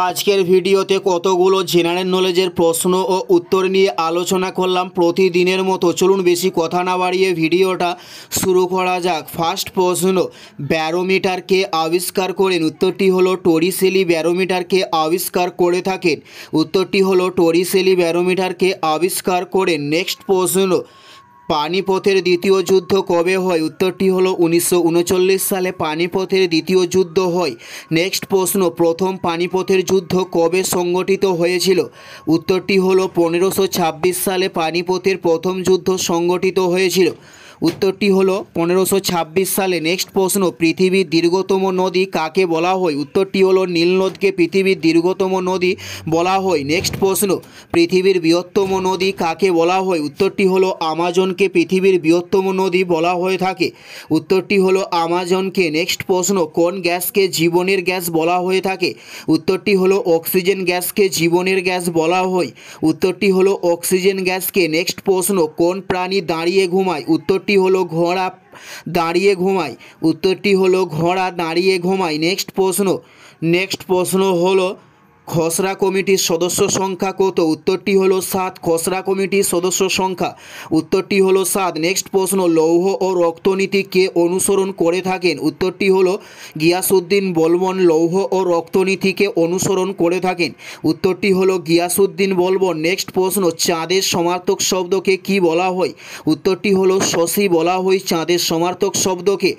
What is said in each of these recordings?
আজকের ভিডিওতে কতগুলো জেনারেল নলেজের প্রশ্ন ও উত্তর নিয়ে আলোচনা করলাম প্রতিদিনের মতো। চলুন বেশি কথা না বাড়িয়ে ভিডিওটা শুরু করা যাক। ফার্স্ট প্রশ্ন, ব্যারোমিটার কে আবিষ্কার করেন? উত্তরটি হলো টরিসেলি ব্যারোমিটারকে আবিষ্কার করে থাকেন। উত্তরটি হলো টরিসেলি ব্যারোমিটারকে আবিষ্কার করেন। নেক্সট প্রশ্ন, পানিপথের দ্বিতীয় যুদ্ধ কবে হয়? উত্তরটি হলো 1939 সালে পানিপথের দ্বিতীয় যুদ্ধ হয়। নেক্সট প্রশ্ন, প্রথম পানিপথের যুদ্ধ কবে সংগঠিত হয়েছিল? উত্তরটি হলো 1526 সালে পানিপথের প্রথম যুদ্ধ সংগঠিত হয়েছিল। উত্তরটি হলো 1526 সালে। নেক্সট প্রশ্ন, পৃথিবীর দীর্ঘতম নদী কাকে বলা হয়? উত্তরটি হলো নীল নদকে পৃথিবীর দীর্ঘতম নদী বলা হয়। নেক্সট প্রশ্ন, পৃথিবীর বৃহত্তম নদী কাকে বলা হয়? উত্তরটি হলো আমাজনকে পৃথিবীর বৃহত্তম নদী বলা হয়ে থাকে। উত্তরটি হলো আমাজনকে। নেক্সট প্রশ্ন, কোন গ্যাসকে জীবনের গ্যাস বলা হয়ে থাকে? উত্তরটি হলো অক্সিজেন গ্যাসকে জীবনের গ্যাস বলা হয়। উত্তরটি হলো অক্সিজেন গ্যাসকে। নেক্সট প্রশ্ন, কোন প্রাণী দাঁড়িয়ে ঘুমায়? উত্তরটি হলো ঘোড়া দাঁড়িয়ে ঘুমায়। উত্তরটি হলো ঘোড়া দাঁড়িয়ে ঘুমায়। নেক্সট প্রশ্ন হলো খসড়া কমিটির সদস্য সংখ্যা কত? উত্তরটি হলো 7। খসড়া কমিটির সদস্য সংখ্যা উত্তরটি হলো 7। নেক্সট প্রশ্ন, লৌহ ও রক্তনীতি কে অনুসরণ করে থাকেন? উত্তরটি হলো গিয়াসউদ্দিন বলবন লৌহ ও রক্তনীতিকে অনুসরণ করে থাকেন। উত্তরটি হলো গিয়াসউদ্দিন বলবন। নেক্সট প্রশ্ন, চাঁদের সমার্থক শব্দকে কি বলা হয়? উত্তরটি হলো শশী বলা হয় চাঁদের সমার্থক শব্দকে।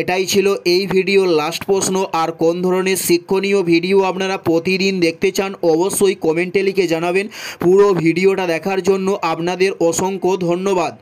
এটাই ছিল এই ভিডিওর লাস্ট প্রশ্ন। আর কোন ধরনের শিক্ষণীয় ভিডিও আপনারা প্রতিদিন দেখতে চান অবশ্যই কমেন্টে লিখে জানাবেন। পুরো ভিডিওটা দেখার জন্য আপনাদের অসংখ্য ধন্যবাদ।